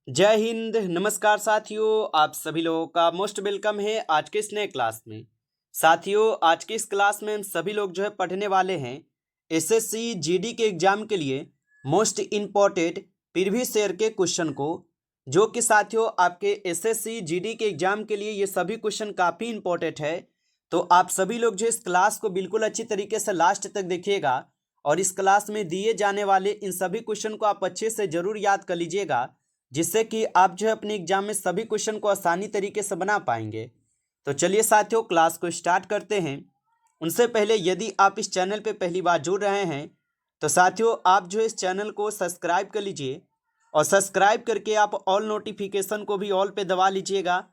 जय हिंद। नमस्कार साथियों, आप सभी लोगों का मोस्ट वेलकम है आज के इस नए क्लास में। साथियों, आज की इस क्लास में हम सभी लोग जो है पढ़ने वाले हैं एसएससी जीडी के एग्जाम के लिए मोस्ट इम्पॉर्टेंट प्रीवियस ईयर के क्वेश्चन को, जो कि साथियों आपके एसएससी जीडी के एग्जाम के लिए ये सभी क्वेश्चन काफ़ी इंपॉर्टेंट है। तो आप सभी लोग जो इस क्लास को बिल्कुल अच्छी तरीके से लास्ट तक देखिएगा और इस क्लास में दिए जाने वाले इन सभी क्वेश्चन को आप अच्छे से जरूर याद कर लीजिएगा, जिससे कि आप जो है अपने एग्जाम में सभी क्वेश्चन को आसानी तरीके से बना पाएंगे। तो चलिए साथियों, क्लास को स्टार्ट करते हैं। उनसे पहले यदि आप इस चैनल पे पहली बार जुड़ रहे हैं तो साथियों आप जो इस चैनल को सब्सक्राइब कर लीजिए और सब्सक्राइब करके आप ऑल नोटिफिकेशन को भी ऑल पे दबा लीजिएगा,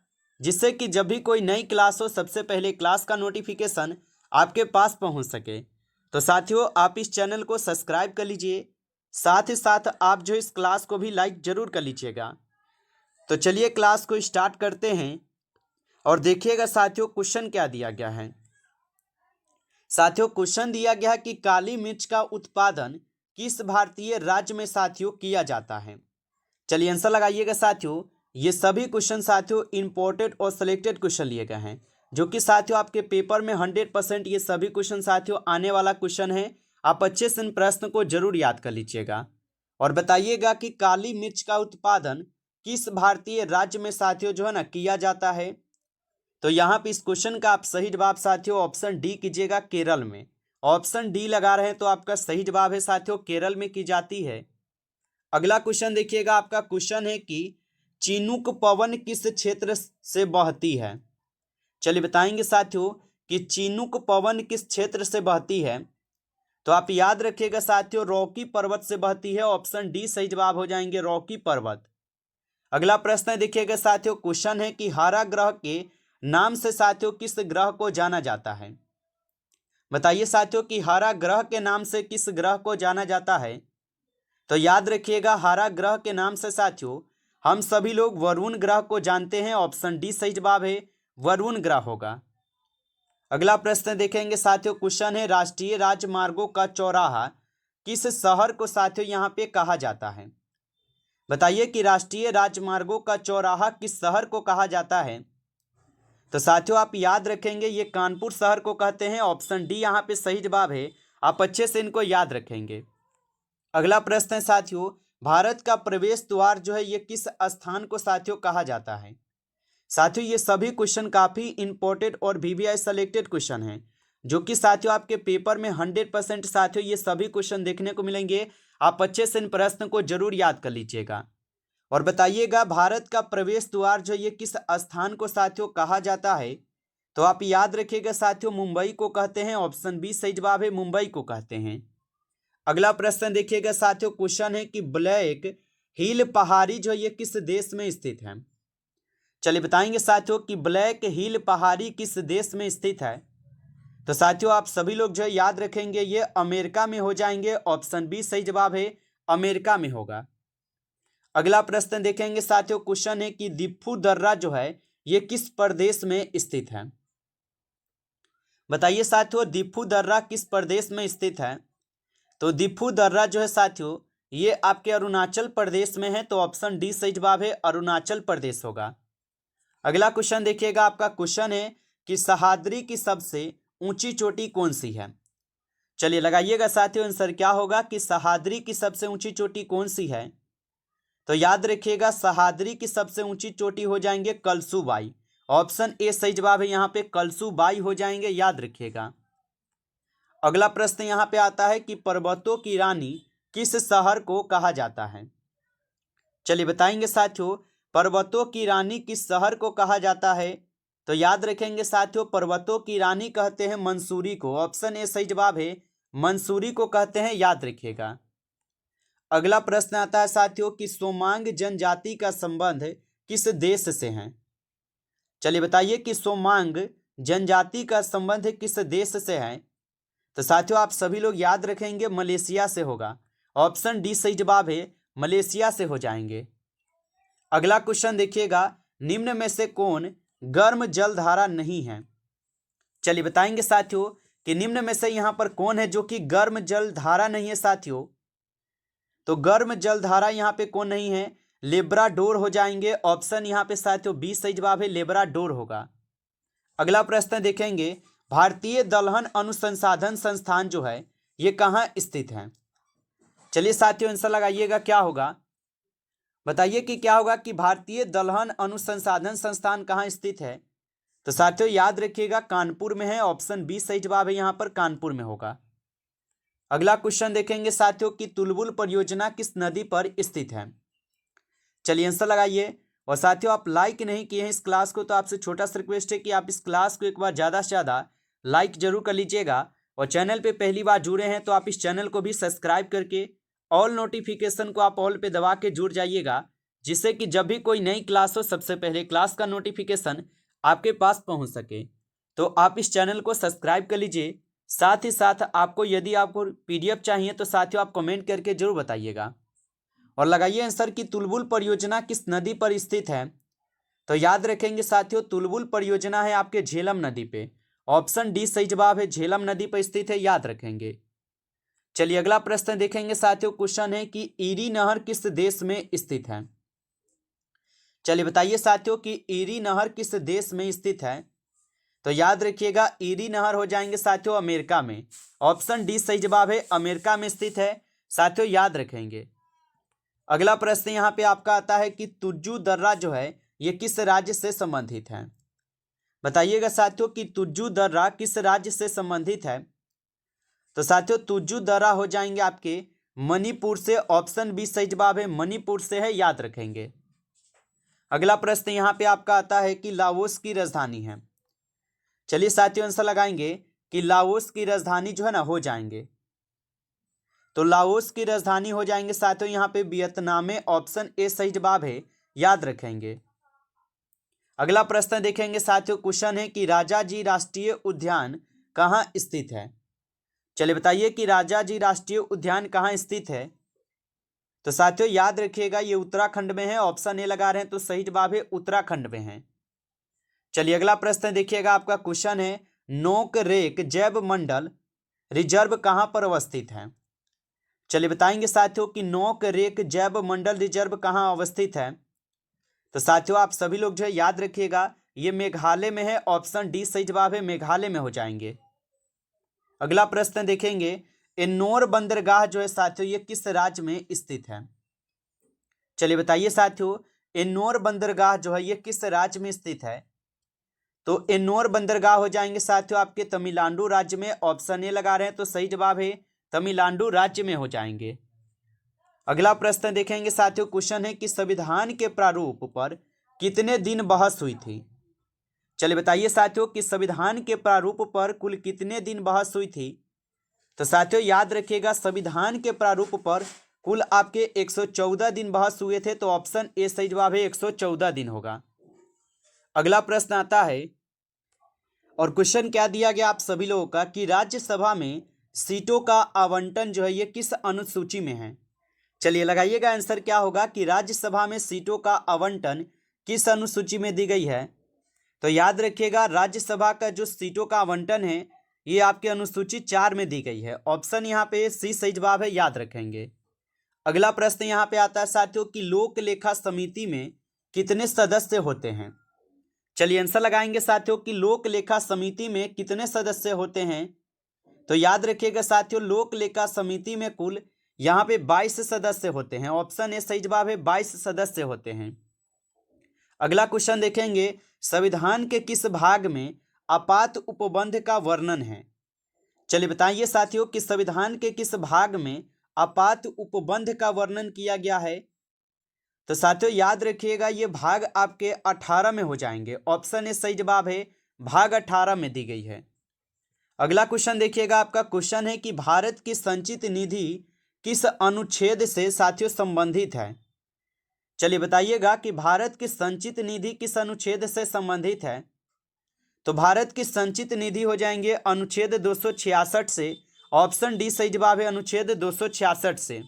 जिससे कि जब भी कोई नई क्लास हो सबसे पहले क्लास का नोटिफिकेशन आपके पास पहुंच सके। तो साथियों आप इस चैनल को सब्सक्राइब कर लीजिए, साथ ही साथ आप जो इस क्लास को भी लाइक जरूर कर लीजिएगा। तो चलिए क्लास को स्टार्ट करते हैं और देखिएगा साथियों क्वेश्चन क्या दिया गया है। साथियों क्वेश्चन दिया गया है कि काली मिर्च का उत्पादन किस भारतीय राज्य में साथियों किया जाता है। चलिए आंसर लगाइएगा साथियों। ये सभी क्वेश्चन साथियों इंपॉर्टेंट और सिलेक्टेड क्वेश्चन लिए गए हैं, जो कि साथियों आपके पेपर में 100% ये सभी क्वेश्चन साथियों आने वाला क्वेश्चन है। आप अच्छे से इन प्रश्न को जरूर याद कर लीजिएगा और बताइएगा कि काली मिर्च का उत्पादन किस भारतीय राज्य में साथियों जो है ना किया जाता है। तो यहाँ पे इस क्वेश्चन का आप सही जवाब साथियों ऑप्शन डी कीजिएगा, केरल में। ऑप्शन डी लगा रहे हैं तो आपका सही जवाब है साथियों केरल में की जाती है। अगला क्वेश्चन देखिएगा, आपका क्वेश्चन है कि चिनूक पवन किस क्षेत्र से बहती है। चलिए बताएंगे साथियों कि चिनूक पवन किस क्षेत्र से बहती है। तो आप याद रखिएगा साथियों रॉकी पर्वत से बहती है। ऑप्शन डी सही जवाब हो जाएंगे, रॉकी पर्वत। अगला प्रश्न देखिएगा साथियों, क्वेश्चन है कि हारा ग्रह के नाम से साथियों किस ग्रह को जाना जाता है। बताइए साथियों कि हारा ग्रह के नाम से किस ग्रह को जाना जाता है। तो याद रखिएगा हारा ग्रह के नाम से साथियों हम सभी लोग वरुण ग्रह को जानते हैं। ऑप्शन डी सही जवाब है, वरुण ग्रह होगा। अगला प्रश्न देखेंगे साथियों, क्वेश्चन है राष्ट्रीय राजमार्गों का चौराहा किस शहर को साथियों यहाँ पे कहा जाता है। बताइए कि राष्ट्रीय राजमार्गों का चौराहा किस शहर को कहा जाता है। तो साथियों आप याद रखेंगे ये कानपुर शहर को कहते हैं। ऑप्शन डी यहाँ पे सही जवाब है, आप अच्छे से इनको याद रखेंगे। अगला प्रश्न है साथियों, भारत का प्रवेश द्वार जो है ये किस स्थान को साथियों कहा जाता है। साथियों ये सभी क्वेश्चन काफी इंपॉर्टेंट और वीवीआई सेलेक्टेड क्वेश्चन हैं, जो कि साथियों आपके पेपर में 100% साथियों ये सभी क्वेश्चन देखने को मिलेंगे। आप अच्छे से इन प्रश्न को जरूर याद कर लीजिएगा और बताइएगा भारत का प्रवेश द्वार जो ये किस स्थान को साथियों कहा जाता है। तो आप याद रखिएगा साथियों मुंबई को कहते हैं। ऑप्शन बी सही जवाब है, मुंबई को कहते हैं। अगला प्रश्न देखिएगा साथियों, क्वेश्चन है कि ब्लैक हिल पहाड़ी जो ये किस देश में स्थित है। चलिए बताएंगे साथियों कि ब्लैक हिल पहाड़ी किस देश में स्थित है। तो साथियों आप सभी लोग जो है याद रखेंगे ये अमेरिका में हो जाएंगे। ऑप्शन बी सही जवाब है, अमेरिका में होगा। अगला प्रश्न देखेंगे साथियों, क्वेश्चन है कि दिफू दर्रा जो है ये किस प्रदेश में स्थित है। बताइए साथियों दिफू दर्रा किस प्रदेश में स्थित है। तो दिफू दर्रा जो है साथियों ये आपके अरुणाचल प्रदेश में है। तो ऑप्शन डी सही जवाब है, अरुणाचल प्रदेश होगा। अगला क्वेश्चन देखिएगा, आपका क्वेश्चन है कि सह्याद्री की सबसे ऊंची चोटी कौन सी है। चलिए लगाइएगा साथियों आंसर क्या होगा कि सह्याद्री की सबसे ऊंची चोटी कौन सी है। तो याद रखिएगा सह्याद्री की सबसे ऊंची चोटी हो जाएंगे कलसूबाई। ऑप्शन ए सही जवाब है, यहाँ पे कलसूबाई हो जाएंगे, याद रखिएगा। अगला प्रश्न यहाँ पे आता है कि पर्वतों की रानी किस शहर को कहा जाता है। चलिए बताएंगे साथियों पर्वतों की रानी किस शहर को कहा जाता है। तो याद रखेंगे साथियों पर्वतों की रानी कहते हैं मंसूरी को। ऑप्शन ए सही जवाब है, मंसूरी को कहते हैं, याद रखिएगा। अगला प्रश्न आता है साथियों कि सोमांग जनजाति का संबंध किस देश से है। चलिए बताइए कि सोमांग जनजाति का संबंध किस देश से है। तो साथियों आप सभी लोग याद रखेंगे मलेशिया से होगा। ऑप्शन डी सही जवाब है, मलेशिया से हो जाएंगे। अगला क्वेश्चन देखिएगा, निम्न में से कौन गर्म जलधारा नहीं है। चलिए बताएंगे साथियों कि निम्न में से यहां पर कौन है जो कि गर्म जलधारा नहीं है साथियों। तो गर्म जलधारा यहां पे कौन नहीं है। लेब्राडोर हो जाएंगे। ऑप्शन यहाँ पे साथियों बी सही जवाब है, लेब्राडोर होगा। अगला प्रश्न देखेंगे, भारतीय दलहन अनुसंधान संस्थान जो है ये कहाँ स्थित है? चलिए साथियों आंसर लगाइएगा, क्या होगा बताइए कि क्या होगा कि भारतीय दलहन अनुसंधान संस्थान कहाँ स्थित है? तो साथियों याद रखिएगा कानपुर में है। ऑप्शन बी सही जवाब है, यहाँ पर कानपुर में होगा। अगला क्वेश्चन देखेंगे साथियों कि तुलबुल परियोजना किस नदी पर स्थित है? चलिए आंसर लगाइए। और साथियों आप लाइक नहीं किए हैं इस क्लास को, तो आपसे छोटा सा रिक्वेस्ट है कि आप इस क्लास को एक बार ज़्यादा से ज़्यादा लाइक जरूर कर लीजिएगा। और चैनल पे पहली बार जुड़े हैं तो आप इस चैनल को भी सब्सक्राइब करके ऑल नोटिफिकेशन को आप ऑल पे दबा के जुड़ जाइएगा, जिससे कि जब भी कोई नई क्लास हो सबसे पहले क्लास का नोटिफिकेशन आपके पास पहुंच सके। तो आप इस चैनल को सब्सक्राइब कर लीजिए। साथ ही साथ आपको यदि आपको PDF चाहिए तो साथियों आप कमेंट करके जरूर बताइएगा। और लगाइए आंसर कि तुलबुल परियोजना किस नदी पर स्थित है? तो याद रखेंगे साथियों तुलबुल परियोजना है आपके झेलम नदी पे। ऑप्शन डी सही जवाब है, झेलम नदी पर स्थित है, याद रखेंगे। चलिए अगला प्रश्न देखेंगे साथियों। क्वेश्चन है कि ईरी नहर किस देश में स्थित है? चलिए बताइए साथियों कि ईरी नहर किस देश में स्थित है? तो याद रखिएगा ईरी नहर हो जाएंगे साथियों अमेरिका में। ऑप्शन डी सही जवाब है, अमेरिका में स्थित है, साथियों याद रखेंगे। अगला प्रश्न यहाँ पे आपका आता है कि तुज्जू दर्रा जो है ये किस राज्य से संबंधित है? बताइएगा साथियों कि तुज्जू दर्रा किस राज्य से संबंधित है? तो साथियों तुज्जू दर्रा हो जाएंगे आपके मणिपुर से। ऑप्शन बी सही जवाब है, मणिपुर से है, याद रखेंगे। अगला प्रश्न यहाँ पे आपका आता है कि लाओस की राजधानी है। चलिए साथियों आंसर लगाएंगे कि लाओस की राजधानी जो है ना हो जाएंगे। तो लाओस की राजधानी हो जाएंगे साथियों यहाँ पे वियतनाम में। ऑप्शन ए सही जवाब है, याद रखेंगे। अगला प्रश्न देखेंगे साथियों। क्वेश्चन है कि राजाजी राष्ट्रीय उद्यान कहाँ स्थित है? चलिए बताइए कि राजाजी राष्ट्रीय उद्यान कहाँ स्थित है? तो साथियों याद रखिएगा ये उत्तराखंड में है। ऑप्शन ए लगा रहे हैं तो सही जवाब है, उत्तराखंड में है। चलिए अगला प्रश्न देखिएगा। आपका क्वेश्चन है नोकरेक जैव मंडल रिजर्व कहाँ पर अवस्थित है? चलिए बताएंगे साथियों कि नोकरेक जैव मंडल रिजर्व कहाँ अवस्थित है? तो साथियों आप सभी लोग जो है याद रखिएगा ये मेघालय में है। ऑप्शन डी सही जवाब है, मेघालय में हो जाएंगे। अगला प्रश्न देखेंगे एन्नोर बंदरगाह जो है साथियों ये किस राज्य में स्थित है? चलिए बताइए साथियों एन्नोर बंदरगाह जो है ये किस राज्य में स्थित है? तो एन्नोर बंदरगाह हो जाएंगे साथियों आपके तमिलनाडु राज्य में। ऑप्शन ए लगा रहे हैं तो सही जवाब है, तमिलनाडु राज्य में हो जाएंगे। अगला प्रश्न देखेंगे साथियों। क्वेश्चन है कि संविधान के प्रारूप पर कितने दिन बहस हुई थी? चलिए बताइए साथियों कि संविधान के प्रारूप पर कुल कितने दिन बहस हुई थी? तो साथियों याद रखिएगा संविधान के प्रारूप पर कुल आपके 114 दिन बहस हुए थे। तो ऑप्शन ए सही जवाब है, 114 दिन होगा। अगला प्रश्न आता है और क्वेश्चन क्या दिया गया आप सभी लोगों का कि राज्यसभा में सीटों का आवंटन जो है ये किस अनुसूची में है? चलिए लगाइएगा आंसर क्या होगा कि राज्यसभा में सीटों का आवंटन किस अनुसूची में दी गई है? तो याद रखिएगा राज्यसभा का जो सीटों का आवंटन है ये आपके अनुसूची 4 में दी गई है। ऑप्शन यहाँ पे सी सही जवाब है, याद रखेंगे। अगला प्रश्न यहाँ पे आता है साथियों कि लोक लेखा समिति में कितने सदस्य होते हैं? चलिए आंसर लगाएंगे साथियों कि लोक लेखा समिति में कितने सदस्य होते हैं? तो याद रखिएगा साथियों लोक लेखा समिति में कुल यहाँ पे 22 सदस्य होते हैं। ऑप्शन ए सही जवाब है, 22 सदस्य होते हैं। अगला क्वेश्चन देखेंगे संविधान के किस भाग में आपात उपबंध का वर्णन है? चलिए बताइए साथियों कि संविधान के किस भाग में आपात उपबंध का वर्णन किया गया है? तो साथियों याद रखिएगा ये भाग आपके 18 में हो जाएंगे। ऑप्शन ए सही जवाब है, भाग 18 में दी गई है। अगला क्वेश्चन देखिएगा। आपका क्वेश्चन है कि भारत की संचित निधि किस अनुच्छेद से साथियों संबंधित है? चलिए बताइएगा कि भारत की संचित निधि किस अनुच्छेद से संबंधित है? तो भारत की संचित निधि हो जाएंगे अनुच्छेद 266 से। ऑप्शन डी सही जवाब है, अनुच्छेद 266 से।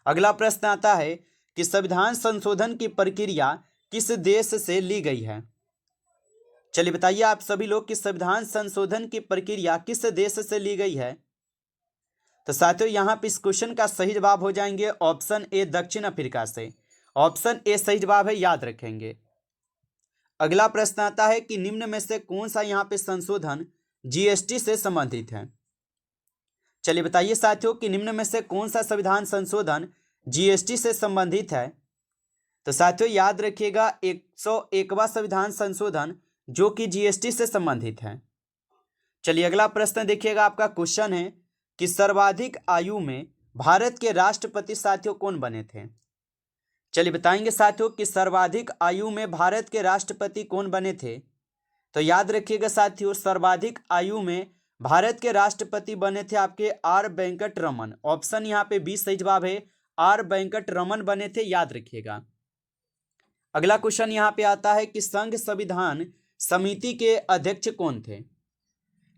अगला प्रश्न आता है कि संविधान संशोधन की प्रक्रिया किस देश से ली गई है? चलिए बताइए आप सभी लोग कि संविधान संशोधन की प्रक्रिया किस देश से ली गई है? तो साथियों यहाँ पे इस क्वेश्चन का सही जवाब हो जाएंगे ऑप्शन ए दक्षिण अफ्रीका से। ऑप्शन ए सही जवाब है, याद रखेंगे। अगला प्रश्न आता है कि निम्न में से कौन सा यहाँ पे संशोधन जीएसटी से संबंधित है। चलिए बताइए साथियों कि निम्न में से कौन सा संविधान संशोधन जीएसटी से संबंधित है। तो साथियों याद रखिएगा 101वां संविधान संशोधन जो कि जीएसटी से संबंधित है। चलिए अगला प्रश्न देखिएगा, आपका क्वेश्चन है कि सर्वाधिक आयु में भारत के राष्ट्रपति साथियों कौन बने थे। चलिए बताएंगे साथियों कि सर्वाधिक आयु में भारत के राष्ट्रपति कौन बने थे। तो याद रखिएगा साथियों, सर्वाधिक आयु में भारत के राष्ट्रपति बने थे आपके आर वेंकट रमन। ऑप्शन यहाँ पे 20 सही जवाब है, आर वेंकट रमन बने थे, याद रखिएगा। अगला क्वेश्चन यहाँ पे आता है कि संघ संविधान समिति के अध्यक्ष कौन थे।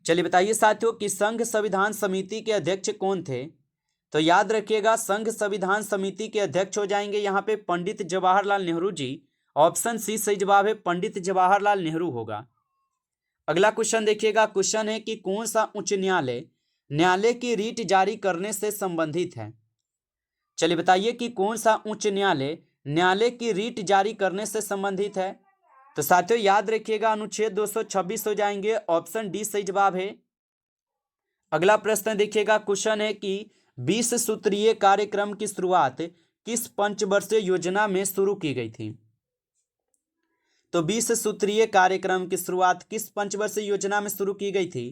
चलिए बताइए साथियों कि संघ संविधान समिति के अध्यक्ष कौन थे। तो याद रखिएगा संघ संविधान समिति के अध्यक्ष हो जाएंगे यहाँ पे पंडित जवाहरलाल नेहरू जी। ऑप्शन सी सही जवाब है, पंडित जवाहरलाल नेहरू होगा। अगला क्वेश्चन देखिएगा, क्वेश्चन है कि कौन सा उच्च न्यायालय न्यायालय की रीट जारी करने से संबंधित है। चलिए बताइए कि कौन सा उच्च न्यायालय न्यायालय की रीट जारी करने से संबंधित है। तो साथियों याद रखिएगा अनुच्छेद 226 हो जाएंगे, ऑप्शन डी सही जवाब है। अगला प्रश्न देखिएगा, क्वेश्चन है कि 20 सूत्रीय कार्यक्रम की शुरुआत किस पंचवर्षीय योजना में शुरू की गई थी। तो 20 सूत्रीय कार्यक्रम की शुरुआत किस पंचवर्षीय योजना में शुरू की गई थी।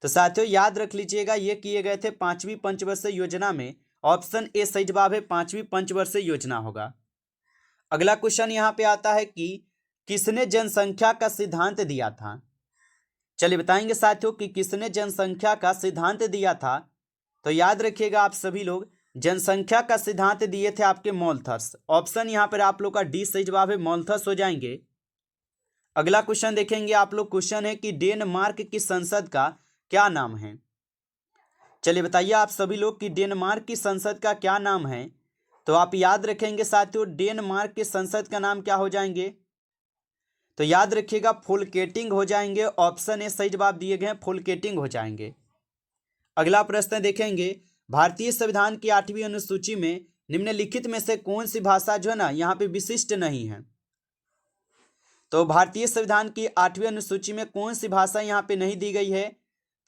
तो साथियों याद रख लीजिएगा ये किए गए थे 5वीं पंचवर्षीय योजना में। ऑप्शन ए सही जवाब है, 5वीं पंचवर्षीय योजना होगा। अगला क्वेश्चन यहाँ पे आता है कि किसने जनसंख्या का सिद्धांत दिया था। चलिए बताएंगे साथियों कि किसने जनसंख्या का सिद्धांत दिया था। तो याद रखिएगा आप सभी लोग, जनसंख्या का सिद्धांत दिए थे आपके मोल्थस। ऑप्शन यहाँ पर आप लोग का डी सही जवाब है, मोल्थस हो जाएंगे। अगला क्वेश्चन देखेंगे आप लोग, क्वेश्चन है कि डेनमार्क की संसद का क्या नाम है। चलिए बताइए आप सभी लोग कि डेनमार्क की संसद का क्या नाम है। तो आप याद रखेंगे साथियों डेनमार्क की संसद का नाम क्या हो जाएंगे। तो याद रखिएगा फोल्केटिंग हो जाएंगे। ऑप्शन ए सही जवाब दिए गए हैं, फोल्केटिंग हो जाएंगे। अगला प्रश्न देखेंगे, भारतीय संविधान की 8वीं अनुसूची में निम्नलिखित में से कौन सी भाषा जो है ना यहाँ पे विशिष्ट नहीं है। तो भारतीय संविधान की 8वीं अनुसूची में कौन सी भाषा यहाँ पे नहीं दी गई है।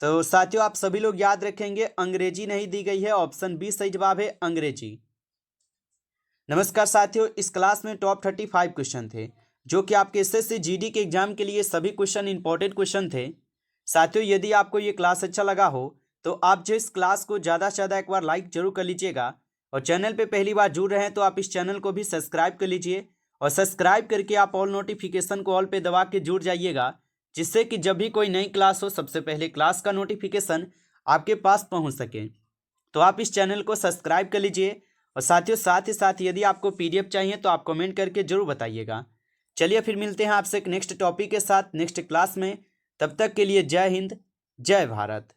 तो साथियों आप सभी लोग याद रखेंगे अंग्रेजी नहीं दी गई है। ऑप्शन बी सही जवाब है, अंग्रेजी। नमस्कार साथियों, इस क्लास में टॉप 35 क्वेश्चन थे जो कि आपके एसएससी जीडी के एग्जाम के लिए सभी क्वेश्चन इंपॉर्टेंट क्वेश्चन थे। साथियों यदि आपको ये क्लास अच्छा लगा हो तो आप जो इस क्लास को ज़्यादा से ज़्यादा एक बार लाइक जरूर कर लीजिएगा, और चैनल पे पहली बार जुड़ रहे हैं तो आप इस चैनल को भी सब्सक्राइब कर लीजिए, और सब्सक्राइब करके आप ऑल नोटिफिकेशन को ऑल पे दबा के जुड़ जाइएगा, जिससे कि जब भी कोई नई क्लास हो सबसे पहले क्लास का नोटिफिकेशन आपके पास पहुँच सके। तो आप इस चैनल को सब्सक्राइब कर लीजिए। और साथियों साथ ही साथ यदि आपको पीडीएफ चाहिए तो आप कमेंट करके जरूर बताइएगा। चलिए फिर मिलते हैं आपसे एक नेक्स्ट टॉपिक के साथ नेक्स्ट क्लास में। तब तक के लिए जय हिंद, जय भारत।